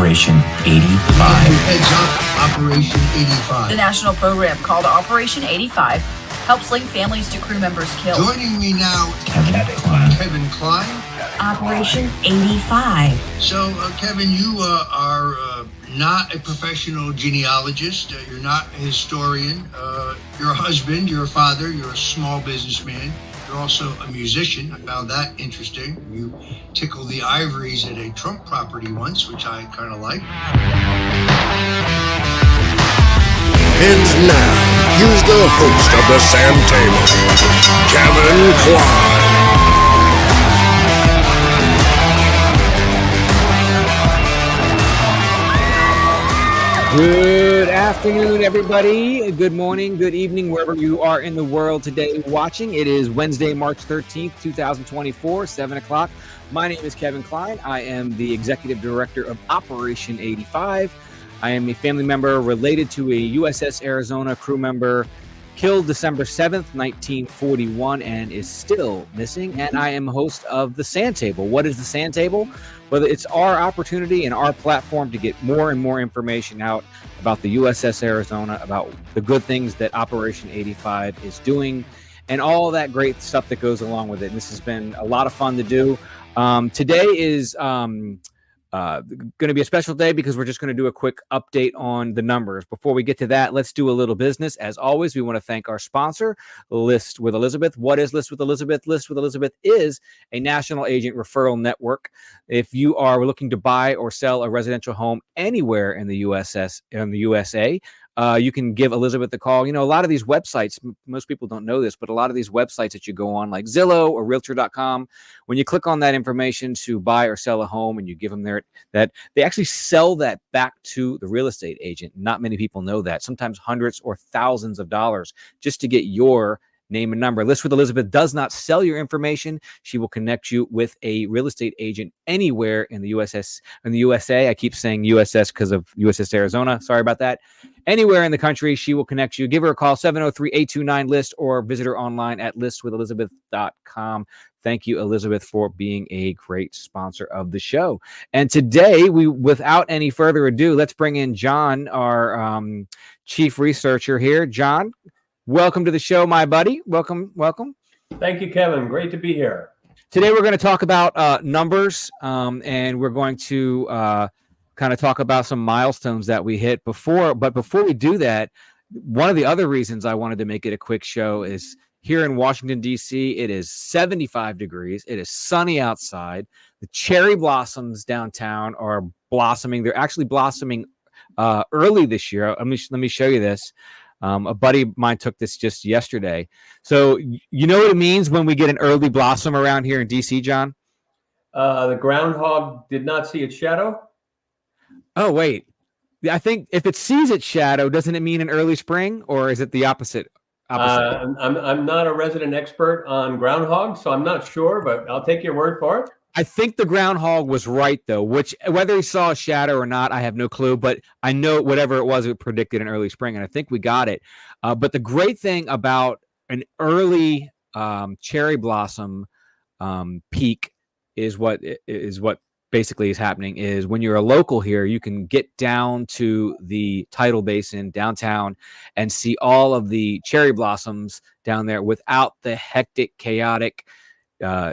Operation 85. Who heads up Operation 85? The national program called Operation 85 helps link families to crew members killed. Joining me now, Kevin Kline. Operation 85. So, Kevin, you are not a professional genealogist. You're not a historian. You're a husband. You're a father. You're a small businessman. You're also a musician. I found that interesting. You tickled the ivories at a Trump property once, which I kind of like. And now, here's the host of the Sam Table, Kevin Kline. Good afternoon, everybody. Good morning, good evening, wherever you are in the world today watching. It is Wednesday, March 13th, 2024, 7 o'clock. My name is Kevin Kline. I am the Executive Director of Operation 85. I am a family member related to a USS Arizona crew member killed December 7th, 1941, and is still missing. And I am host of the Sand Table. What is the Sand Table? Well, it's our opportunity and our platform to get more and more information out about the USS Arizona, about the good things that Operation 85 is doing, and all that great stuff that goes along with it. And this has been a lot of fun to do. Today is going to be a special day because we're just going to do a quick update on the numbers. Before we get to that, let's do a little business. As always, we want to thank our sponsor, List with Elizabeth. What is List with Elizabeth? List with Elizabeth is a national agent referral network. If you are looking to buy or sell a residential home anywhere in the USS, in the USA, you can give Elizabeth a call. You know, a lot of these websites, most people don't know this, but a lot of these websites that you go on, like Zillow or Realtor.com, when you click on that information to buy or sell a home and you give them that they actually sell that back to the real estate agent. Not many people know that. Sometimes hundreds or thousands of dollars just to get your name and number. List with Elizabeth does not sell your information. She will connect you with a real estate agent anywhere in the USS, in the USA. I keep saying USS because of USS Arizona. Sorry about that. Anywhere in the country, she will connect you. Give her a call, 703-829-LIST, or visit her online at listwithelizabeth.com. Thank you, Elizabeth, for being a great sponsor of the show. And today, without any further ado, let's bring in John, our chief researcher here. John, welcome to the show, my buddy. Welcome. Thank you, Kevin. Great to be here. Today, we're going to talk about numbers, and we're going to kind of talk about some milestones that we hit before. But before we do that, one of the other reasons I wanted to make it a quick show is here in Washington, D.C., it is 75 degrees. It is sunny outside. The cherry blossoms downtown are blossoming. They're actually blossoming early this year. Let me show you this. A buddy of mine took this just yesterday. So you know what it means when we get an early blossom around here in D.C., John? The groundhog did not see its shadow. Oh, wait. I think if it sees its shadow, doesn't it mean an early spring, or is it the opposite? I'm not a resident expert on groundhogs, so I'm not sure, but I'll take your word for it. I think the groundhog was right, though, whether he saw a shadow or not, I have no clue, but I know whatever it was, it predicted an early spring, and I think we got it. But the great thing about an early cherry blossom peak is what basically is happening is when you're a local here, you can get down to the tidal basin downtown and see all of the cherry blossoms down there without the hectic, chaotic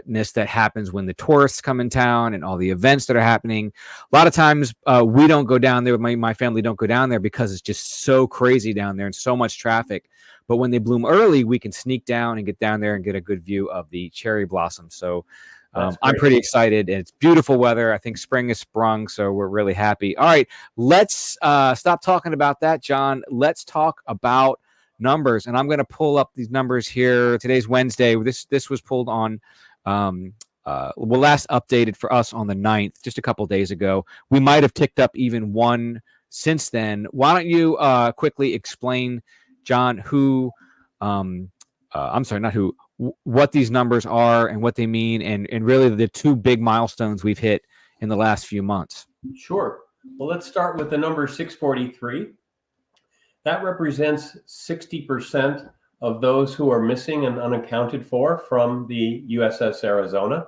ness that happens when the tourists come in town and all the events that are happening. A lot of times we don't go down there. My family don't go down there because it's just so crazy down there and so much traffic. But when they bloom early, we can sneak down and get down there and get a good view of the cherry blossoms. So I'm pretty excited. It's beautiful weather. I think spring has sprung, so we're really happy. All right, let's stop talking about that, John. Let's talk about numbers, and I'm going to pull up these numbers here. Today's Wednesday. This was pulled on, last updated for us on the 9th, just a couple days ago. We might have ticked up even one since then. Why don't you quickly explain, John, what these numbers are and what they mean, and really the two big milestones we've hit in the last few months. Sure. Well, let's start with the number 643. That represents 60% of those who are missing and unaccounted for from the USS Arizona.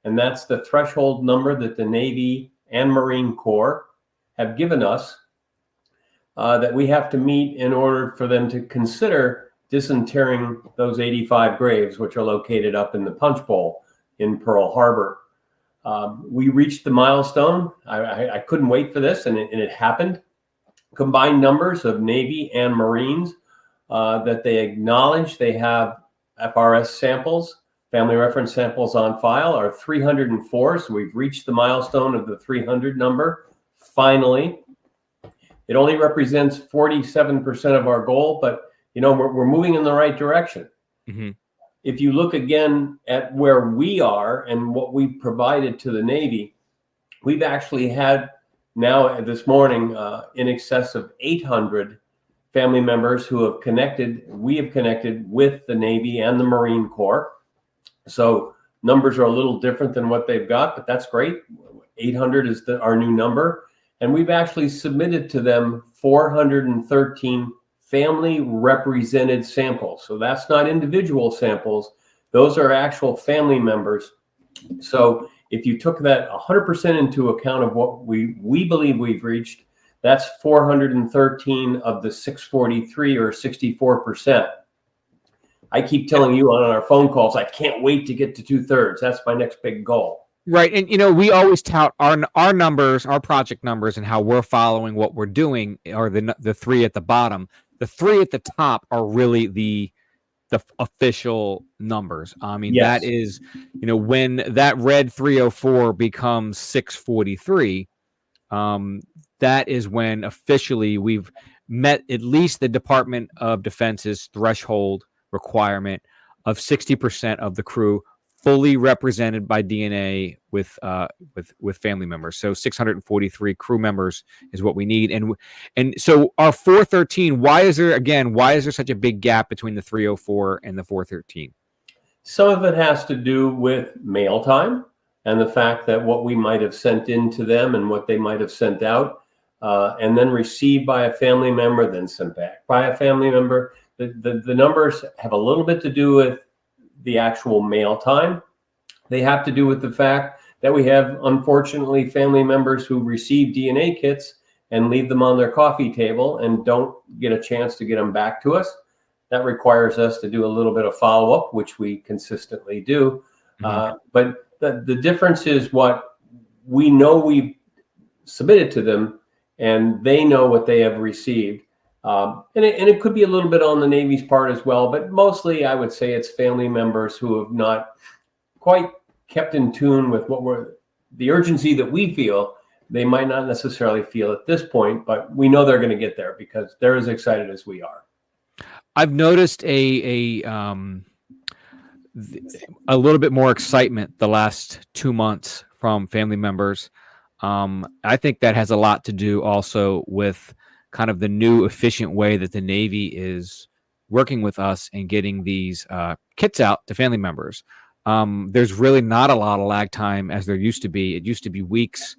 And that's the threshold number that the Navy and Marine Corps have given us that we have to meet in order for them to consider disinterring those 85 graves, which are located up in the Punch Bowl in Pearl Harbor. We reached the milestone. I couldn't wait for this, and it happened. Combined numbers of Navy and Marines that they acknowledge they have FRS samples, family reference samples on file, are 304. So we've reached the milestone of the 300 number. Finally, it only represents 47% of our goal, but we're moving in the right direction. Mm-hmm. If you look again at where we are and what we've provided to the Navy, we've actually had now this morning in excess of 800 family members who have connected. We have connected with the Navy and the Marine Corps. So numbers are a little different than what they've got, but that's great. 800 is our new number. And we've actually submitted to them 413 family represented samples. So that's not individual samples. Those are actual family members. So if you took that 100% into account of what we believe we've reached, that's 413 of the 643 or 64%. I keep telling you on our phone calls, I can't wait to get to 2/3. That's my next big goal. Right. And, we always tout our numbers, our project numbers, and how we're following what we're doing are the three at the bottom. The three at the top are really the official numbers. I mean, yes. That is, when that red 304 becomes 643, that is when officially we've met at least the Department of Defense's threshold requirement of 60% of the crew fully represented by DNA with family members. So 643 crew members is what we need. And so our 413, why is there such a big gap between the 304 and the 413? Some of it has to do with mail time and the fact that what we might have sent in to them and what they might have sent out and then received by a family member, then sent back by a family member. The numbers have a little bit to do with the actual mail time. They have to do with the fact that we have, unfortunately, family members who receive DNA kits and leave them on their coffee table and don't get a chance to get them back to us. That requires us to do a little bit of follow-up, which we consistently do. Mm-hmm. But the difference is what we know we've submitted to them, and they know what they have received. And it could be a little bit on the Navy's part as well, but mostly I would say it's family members who have not quite kept in tune with the urgency that we feel. They might not necessarily feel at this point, but we know they're going to get there because they're as excited as we are. I've noticed a little bit more excitement the last 2 months from family members. I think that has a lot to do also with kind of the new efficient way that the Navy is working with us and getting these kits out to family members. There's really not a lot of lag time as there used to be. It used to be weeks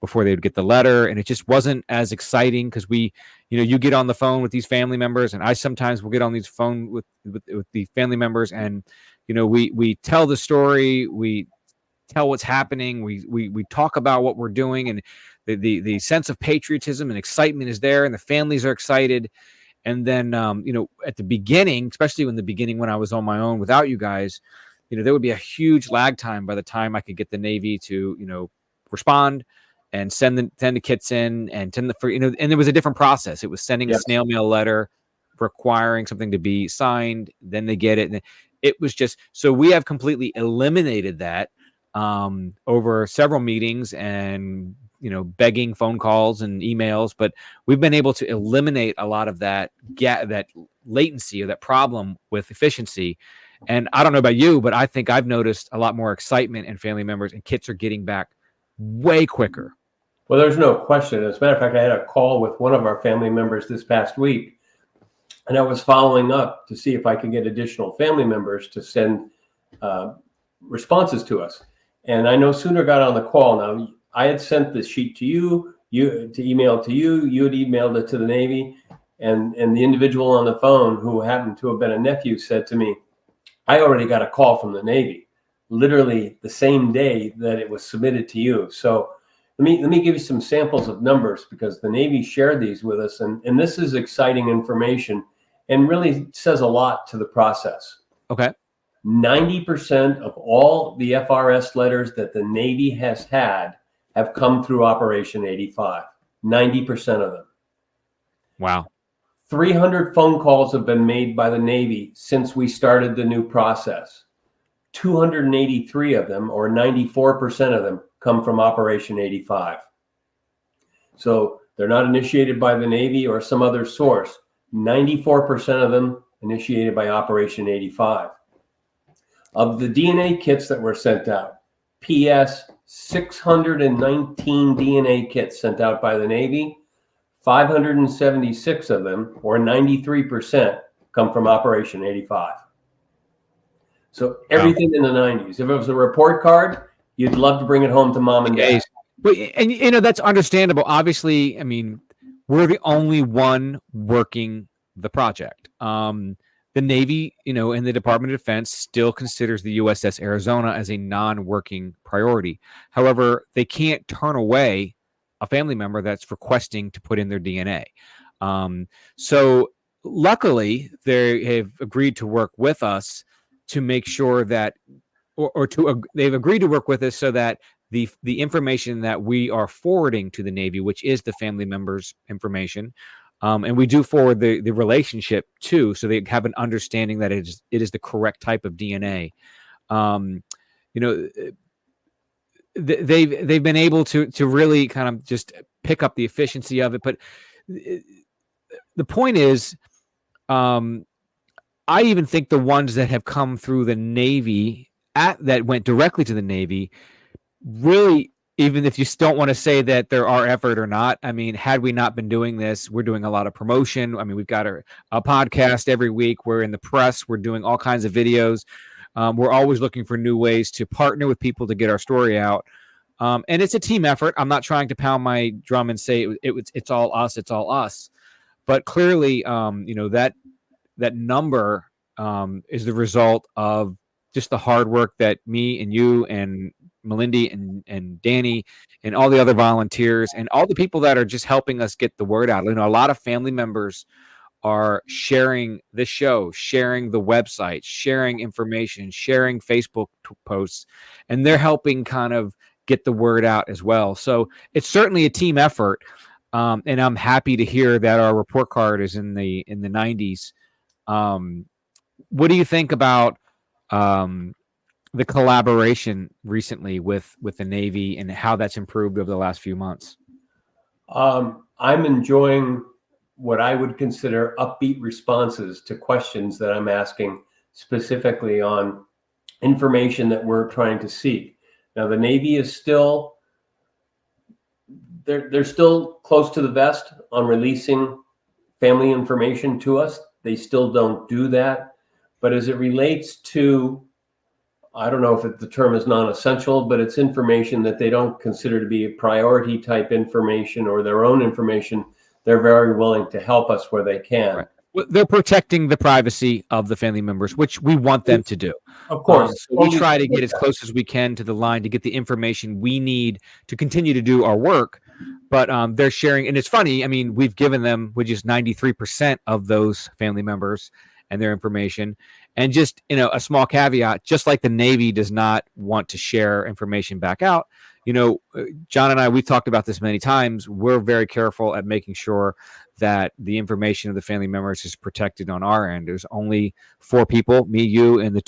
before they would get the letter, and it just wasn't as exciting because you get on the phone with these family members, and I sometimes will get on these phone with the family members, and we tell the story, we tell what's happening, we talk about what we're doing, and the sense of patriotism and excitement is there, and the families are excited. And then at the beginning, especially when I was on my own without you guys, there would be a huge lag time by the time I could get the Navy to respond and send the kits in and and there was a different process. It was sending a snail mail letter requiring something to be signed, then they get it, and it was just so we have completely eliminated that over several meetings and begging phone calls and emails, but we've been able to eliminate a lot of that latency or that problem with efficiency. And I don't know about you, but I think I've noticed a lot more excitement in family members, and kits are getting back way quicker. Well, there's no question. As a matter of fact, I had a call with one of our family members this past week, and I was following up to see if I could get additional family members to send responses to us. And I no sooner got on the call. Now, I had sent the sheet to you to email to you. You had emailed it to the Navy, and the individual on the phone, who happened to have been a nephew, said to me, "I already got a call from the Navy, literally the same day that it was submitted to you." So Let me give you some samples of numbers, because the Navy shared these with us, and this is exciting information and really says a lot to the process. Okay. 90% of all the FRS letters that the Navy has had have come through Operation 85. 90% of them. Wow. 300 phone calls have been made by the Navy since we started the new process. 283 of them, or 94% of them, come from Operation 85. So they're not initiated by the Navy or some other source. 94% of them initiated by Operation 85. Of the DNA kits that were sent out, PS 619 DNA kits sent out by the Navy, 576 of them, or 93%, come from Operation 85. So everything in the 90s. If it was a report card, you'd love to bring it home to mom and dad. But, and that's understandable. Obviously, I mean, we're the only one working the project. The Navy, and the Department of Defense still considers the USS Arizona as a non-working priority. However, they can't turn away a family member that's requesting to put in their DNA. So luckily, they have agreed to work with us to make sure that, they've agreed to work with us so that the information that we are forwarding to the Navy, which is the family members' information, and we do forward the relationship too, so they have an understanding that it is the correct type of DNA. They've been able to really kind of just pick up the efficiency of it. But the point is, I even think the ones that have come through the Navy that went directly to the Navy, really, even if you don't want to say that there are effort or not, I mean, had we not been doing this, we're doing a lot of promotion. I mean, we've got a podcast every week. We're in the press. We're doing all kinds of videos. We're always looking for new ways to partner with people to get our story out. And it's a team effort. I'm not trying to pound my drum and say it's all us. It's all us. But clearly, that number is the result of just the hard work that me and you and Melindy and Danny and all the other volunteers and all the people that are just helping us get the word out. A lot of family members are sharing this show, sharing the website, sharing information, sharing Facebook posts, and they're helping kind of get the word out as well. So it's certainly a team effort. And I'm happy to hear that our report card is in the 90s. What do you think about the collaboration recently with the Navy and how that's improved over the last few months? I'm enjoying what I would consider upbeat responses to questions that I'm asking specifically on information that we're trying to seek. Now, the Navy is still, they're still close to the vest on releasing family information to us. They still don't do that. But as it relates to, I don't know if the term is non-essential, but it's information that they don't consider to be a priority type information or their own information, they're very willing to help us where they can. Right. Well, they're protecting the privacy of the family members, which we want them to do. Of course. So we try to get as close as we can to the line to get the information we need to continue to do our work. But they're sharing, and it's funny. I mean, we've given them, which is 93% of those family members and their information. And just, a small caveat, just like the Navy does not want to share information back out, John and I, we've talked about this many times. We're very careful at making sure that the information of the family members is protected on our end. There's only 4 people, me, you, and the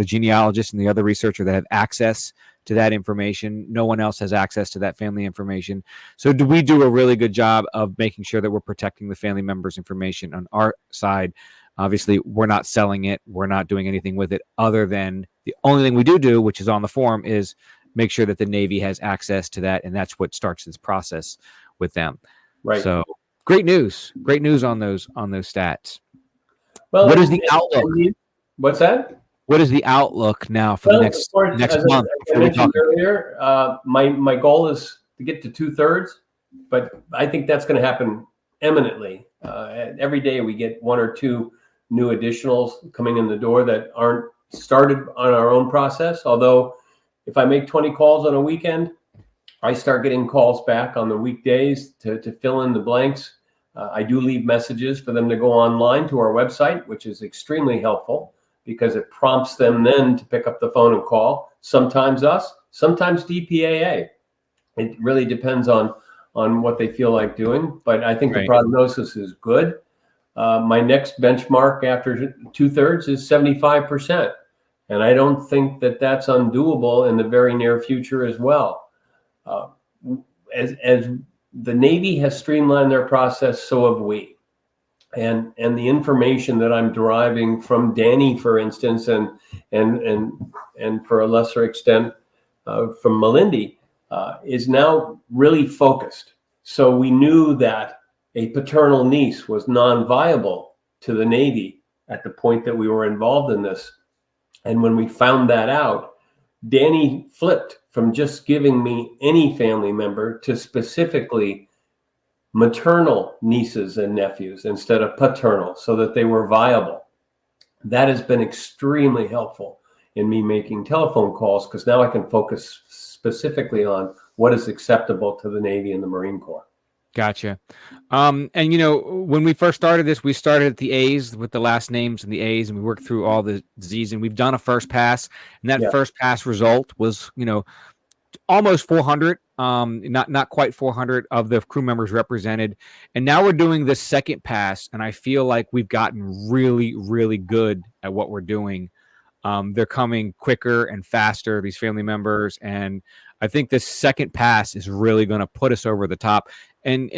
genealogist and the other researcher that have access to that information. No one else has access to that family information. So we do a really good job of making sure that we're protecting the family members' information on our side. Obviously, we're not selling it. We're not doing anything with it other than the only thing we do, which is on the form, is make sure that the Navy has access to that. And that's what starts this process with them. Right. So great news on those stats. Well, what is the outlook? What's that? What is the outlook now for the next month? I mentioned earlier, my goal is to get to 2/3, but I think that's going to happen imminently. Every day we get 1 or 2 new additionals coming in the door that aren't started on our own process. Although if I make 20 calls on a weekend, I start getting calls back on the weekdays to fill in the blanks. I do leave messages for them to go online to our website, which is extremely helpful because it prompts them then to pick up the phone and call. Sometimes us, sometimes DPAA. It really depends on what they feel like doing, but I think the prognosis is good. My next benchmark after 2/3 is 75%. And I don't think that that's undoable in the very near future as well. As the Navy has streamlined their process, so have we. And the information that I'm deriving from Danny, for instance, and for a lesser extent from Melindy, is now really focused. So we knew that a paternal niece was non-viable to the Navy at the point that we were involved in this. And when we found that out, Danny flipped from just giving me any family member to specifically maternal nieces and nephews instead of paternal, so that they were viable. That has been extremely helpful in me making telephone calls, because now I can focus specifically on what is acceptable to the Navy and the Marine Corps. Gotcha. And when we first started this, we started at the A's with the last names and the A's, and we worked through all the Z's, and we've done a first pass, and that first pass result was, almost 400, not quite 400 of the crew members represented. And now we're doing this second pass, and I feel like we've gotten really, really good at what we're doing. They're coming quicker and faster, these family members, and I think this second pass is really going to put us over the top. And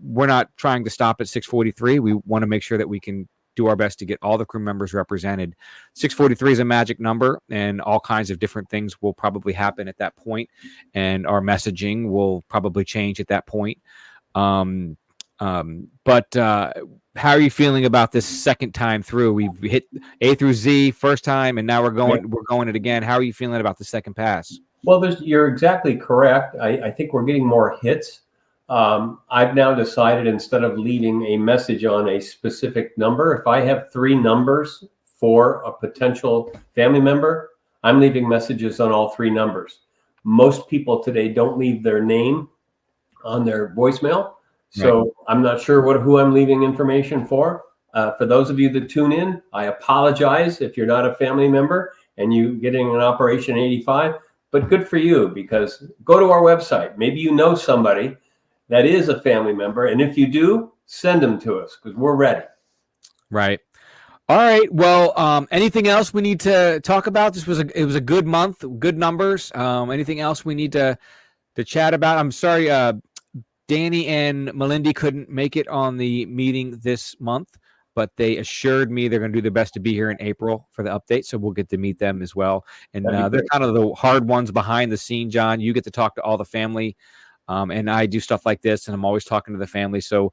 we're not trying to stop at 643. We want to make sure that we can do our best to get all the crew members represented. 643 is a magic number, and all kinds of different things will probably happen at that point, and our messaging will probably change at that point. But how are you feeling about this second time through? We've hit A through Z first time, and now we're going it again. How are you feeling about the second pass? Well, you're exactly correct. I think we're getting more hits. I've now decided, instead of leaving a message on a specific number, if I have 3 numbers for a potential family member, I'm leaving messages on all 3 numbers. Most people today don't leave their name on their voicemail. So I'm not sure who I'm leaving information for. For those of you that tune in, I apologize if you're not a family member and you getting an Operation 85, but good for you, because go to our website. Maybe you know somebody that is a family member, and if you do, send them to us, because we're ready. Right. All right. Well, anything else we need to talk about? It was a good month, good numbers. Anything else we need to chat about? I'm sorry, Danny and Melindy couldn't make it on the meeting this month, but they assured me they're going to do their best to be here in April for the update, so we'll get to meet them as well. And they're kind of the hard ones behind the scene, John. You get to talk to all the family. And I do stuff like this, and I'm always talking to the family. So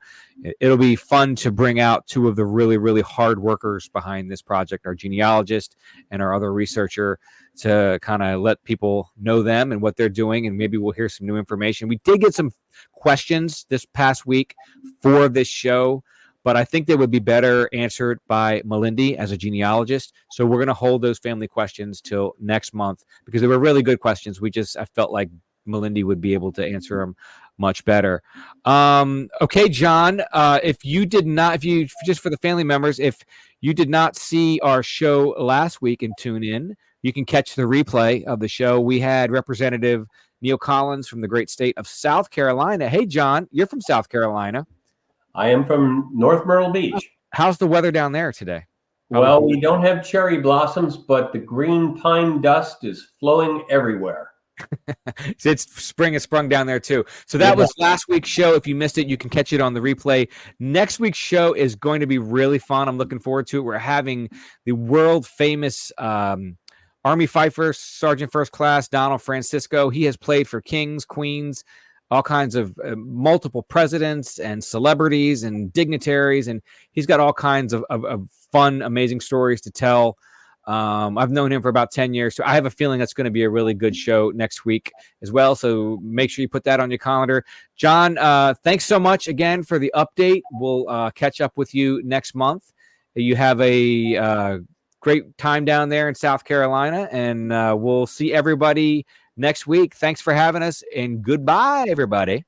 it'll be fun to bring out 2 of the really, really hard workers behind this project, our genealogist and our other researcher, to kind of let people know them and what they're doing. And maybe we'll hear some new information. We did get some questions this past week for this show, but I think they would be better answered by Melindy as a genealogist. So we're going to hold those family questions till next month, because they were really good questions. I felt like Melindy would be able to answer them much better. Okay, John, if you just for the family members, if you did not see our show last week and tune in, you can catch the replay of the show. We had Representative Neil Collins from the great state of South Carolina. Hey, John, you're from South Carolina. I am from North Myrtle Beach. How's the weather down there today? Well, we don't have cherry blossoms, but the green pine dust is flowing everywhere. It's spring has sprung down there too. So that was last week's show. If you missed it, you can catch it on the replay. Next week's show is going to be really fun. I'm looking forward to it. We're having the world famous Army Fifer Sergeant First Class Donald Francisco. He has played for kings, queens, all kinds of multiple presidents and celebrities and dignitaries, and he's got all kinds of fun, amazing stories to tell. I've known him for about 10 years, so I have a feeling that's going to be a really good show next week as well. So make sure you put that on your calendar. John, thanks so much again for the update. We'll catch up with you next month. You have a great time down there in South Carolina, and we'll see everybody next week. Thanks for having us, and goodbye, everybody.